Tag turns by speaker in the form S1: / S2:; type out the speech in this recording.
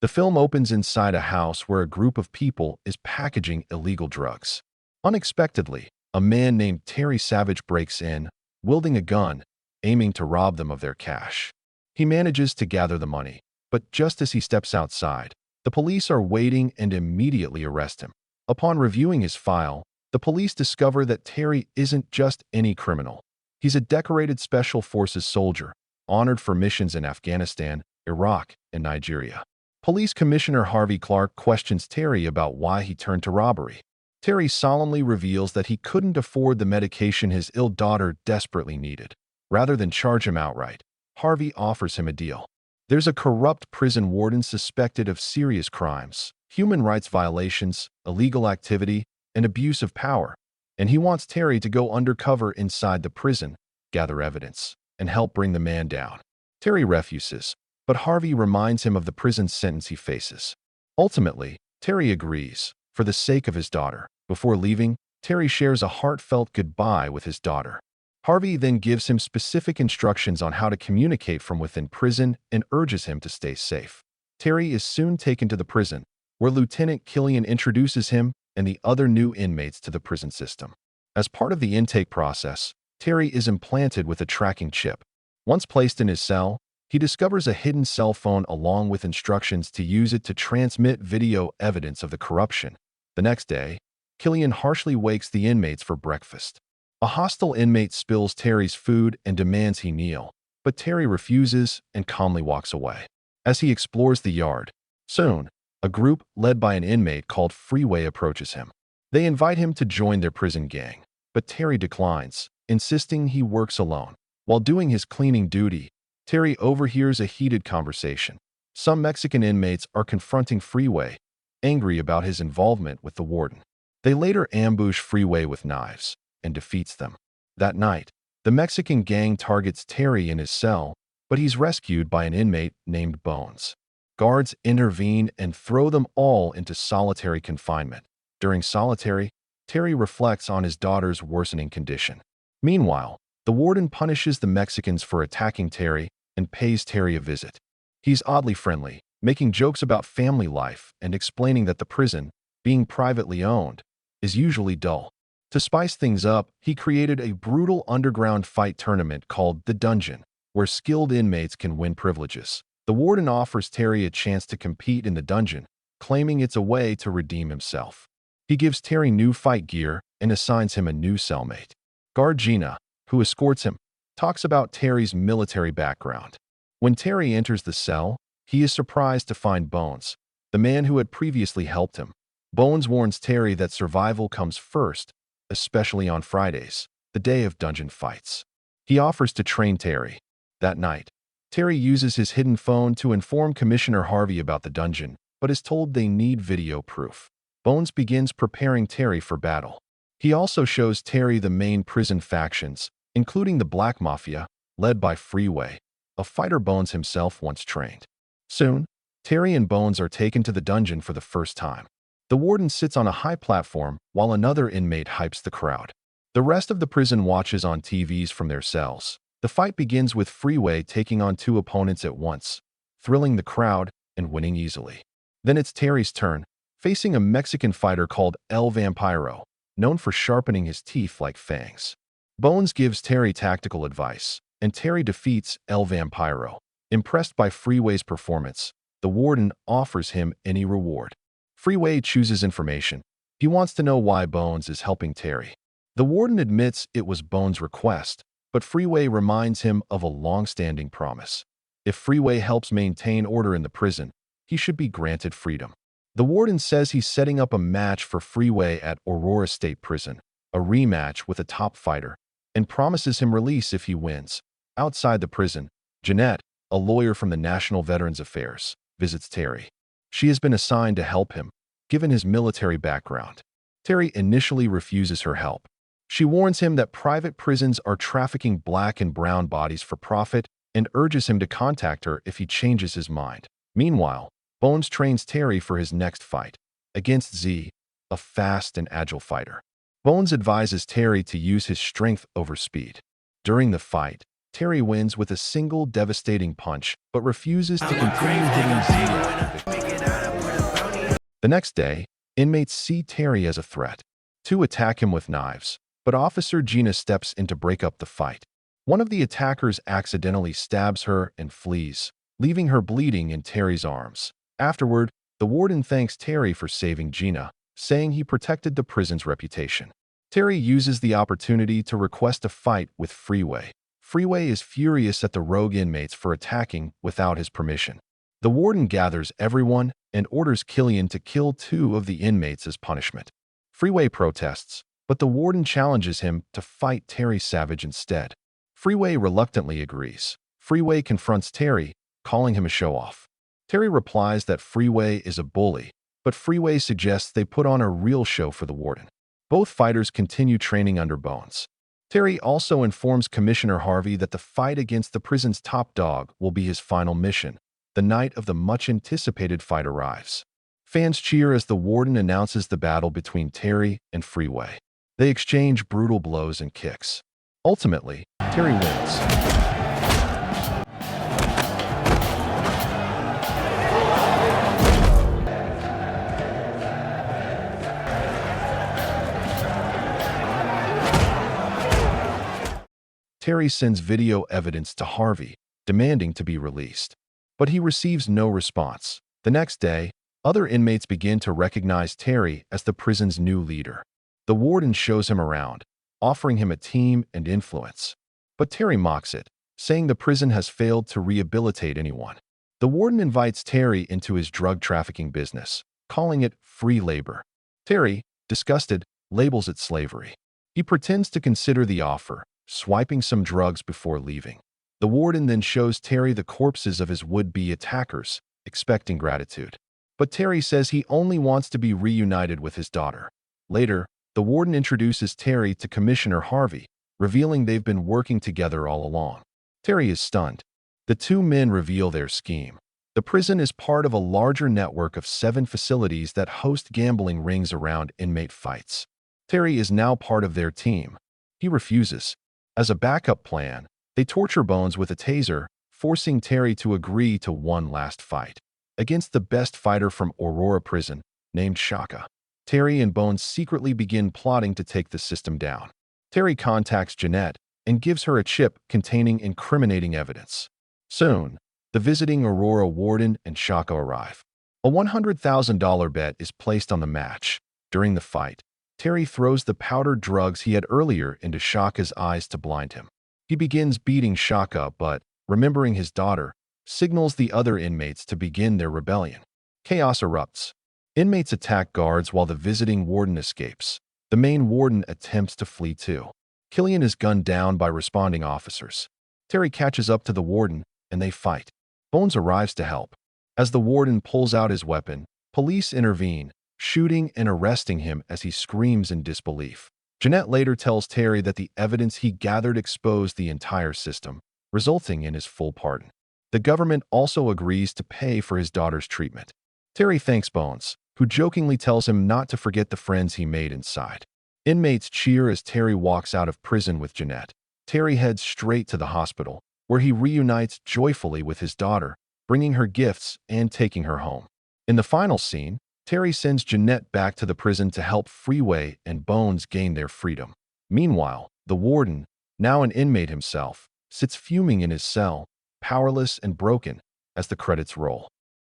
S1: The film opens inside a house where a group of people is packaging illegal drugs. Unexpectedly, a man named Terry Savage breaks in, wielding a gun, aiming to rob them of their cash. He manages to gather the money, but just as he steps outside, the police are waiting and immediately arrest him. Upon reviewing his file, the police discover that Terry isn't just any criminal. He's a decorated Special Forces soldier, honored for missions in Afghanistan, Iraq, and Nigeria. Police Commissioner Harvey Clark questions Terry about why he turned to robbery. Terry solemnly reveals that he couldn't afford the medication his ill daughter desperately needed. Rather than charge him outright, Harvey offers him a deal. There's a corrupt prison warden suspected of serious crimes, human rights violations, illegal activity, and abuse of power, and he wants Terry to go undercover inside the prison, gather evidence, and help bring the man down. Terry refuses, but Harvey reminds him of the prison sentence he faces. Ultimately, Terry agrees, for the sake of his daughter. Before leaving, Terry shares a heartfelt goodbye with his daughter. Harvey then gives him specific instructions on how to communicate from within prison and urges him to stay safe. Terry is soon taken to the prison, where Lieutenant Killian introduces him and the other new inmates to the prison system. As part of the intake process, Terry is implanted with a tracking chip. Once placed in his cell, he discovers a hidden cell phone along with instructions to use it to transmit video evidence of the corruption. The next day, Killian harshly wakes the inmates for breakfast. A hostile inmate spills Terry's food and demands he kneel, but Terry refuses and calmly walks away. As he explores the yard, soon, a group led by an inmate called Freeway approaches him. They invite him to join their prison gang, but Terry declines, insisting he works alone. While doing his cleaning duty, Terry overhears a heated conversation. Some Mexican inmates are confronting Freeway, angry about his involvement with the warden. They later ambush Freeway with knives and defeats them. That night, the Mexican gang targets Terry in his cell, but he's rescued by an inmate named Bones. Guards intervene and throw them all into solitary confinement. During solitary, Terry reflects on his daughter's worsening condition. Meanwhile, the warden punishes the Mexicans for attacking Terry and pays Terry a visit. He's oddly friendly, making jokes about family life and explaining that the prison, being privately owned, is usually dull. To spice things up, he created a brutal underground fight tournament called The Dungeon, where skilled inmates can win privileges. The warden offers Terry a chance to compete in the dungeon, claiming it's a way to redeem himself. He gives Terry new fight gear and assigns him a new cellmate. Guard Gina, who escorts him, talks about Terry's military background. When Terry enters the cell, he is surprised to find Bones, the man who had previously helped him. Bones warns Terry that survival comes first, especially on Fridays, the day of dungeon fights. He offers to train Terry. That night, Terry uses his hidden phone to inform Commissioner Harvey about the dungeon, but is told they need video proof. Bones begins preparing Terry for battle. He also shows Terry the main prison factions, including the Black Mafia, led by Freeway, a fighter Bones himself once trained. Soon, Terry and Bones are taken to the dungeon for the first time. The warden sits on a high platform while another inmate hypes the crowd. The rest of the prison watches on TVs from their cells. The fight begins with Freeway taking on two opponents at once, thrilling the crowd and winning easily. Then it's Terry's turn, facing a Mexican fighter called El Vampiro, known for sharpening his teeth like fangs. Bones gives Terry tactical advice, and Terry defeats El Vampiro. Impressed by Freeway's performance, the warden offers him any reward. Freeway chooses information. He wants to know why Bones is helping Terry. The warden admits it was Bones' request, but Freeway reminds him of a long-standing promise. If Freeway helps maintain order in the prison, he should be granted freedom. The warden says he's setting up a match for Freeway at Aurora State Prison, a rematch with a top fighter, and promises him release if he wins. Outside the prison, Jeanette, a lawyer from the National Veterans Affairs, visits Terry. She has been assigned to help him, given his military background. Terry initially refuses her help. She warns him that private prisons are trafficking black and brown bodies for profit and urges him to contact her if he changes his mind. Meanwhile, Bones trains Terry for his next fight, against Z, a fast and agile fighter. Bones advises Terry to use his strength over speed. During the fight, Terry wins with a single devastating punch, but refuses to continue hitting Z after victory. The next day, inmates see Terry as a threat. Two attack him with knives, but Officer Gina steps in to break up the fight. One of the attackers accidentally stabs her and flees, leaving her bleeding in Terry's arms. Afterward, the warden thanks Terry for saving Gina, saying he protected the prison's reputation. Terry uses the opportunity to request a fight with Freeway. Freeway is furious at the rogue inmates for attacking without his permission. The warden gathers everyone and orders Killian to kill two of the inmates as punishment. Freeway protests, but the warden challenges him to fight Terry Savage instead. Freeway reluctantly agrees. Freeway confronts Terry, calling him a show-off. Terry replies that Freeway is a bully, but Freeway suggests they put on a real show for the warden. Both fighters continue training under Bones. Terry also informs Commissioner Harvey that the fight against the prison's top dog will be his final mission. The night of the much-anticipated fight arrives. Fans cheer as the warden announces the battle between Terry and Freeway. They exchange brutal blows and kicks. Ultimately, Terry wins. Terry sends video evidence to Harvey, demanding to be released. But he receives no response. The next day, other inmates begin to recognize Terry as the prison's new leader. The warden shows him around, offering him a team and influence. But Terry mocks it, saying the prison has failed to rehabilitate anyone. The warden invites Terry into his drug trafficking business, calling it free labor. Terry, disgusted, labels it slavery. He pretends to consider the offer, swiping some drugs before leaving. The warden then shows Terry the corpses of his would-be attackers, expecting gratitude. But Terry says he only wants to be reunited with his daughter. Later, the warden introduces Terry to Commissioner Harvey, revealing they've been working together all along. Terry is stunned. The two men reveal their scheme. The prison is part of a larger network of 7 facilities that host gambling rings around inmate fights. Terry is now part of their team. He refuses. As a backup plan, they torture Bones with a taser, forcing Terry to agree to one last fight against the best fighter from Aurora Prison, named Shaka. Terry and Bones secretly begin plotting to take the system down. Terry contacts Jeanette and gives her a chip containing incriminating evidence. Soon, the visiting Aurora warden and Shaka arrive. A $100,000 bet is placed on the match. During the fight, Terry throws the powdered drugs he had earlier into Shaka's eyes to blind him. He begins beating Shaka, but, remembering his daughter, signals the other inmates to begin their rebellion. Chaos erupts. Inmates attack guards while the visiting warden escapes. The main warden attempts to flee too. Killian is gunned down by responding officers. Terry catches up to the warden, and they fight. Bones arrives to help. As the warden pulls out his weapon, police intervene, shooting and arresting him as he screams in disbelief. Jeanette later tells Terry that the evidence he gathered exposed the entire system, resulting in his full pardon. The government also agrees to pay for his daughter's treatment. Terry thanks Bones, who jokingly tells him not to forget the friends he made inside. Inmates cheer as Terry walks out of prison with Jeanette. Terry heads straight to the hospital, where he reunites joyfully with his daughter, bringing her gifts and taking her home. In the final scene, Terry sends Jeanette back to the prison to help Freeway and Bones gain their freedom. Meanwhile, the warden, now an inmate himself, sits fuming in his cell, powerless and broken, as the credits roll.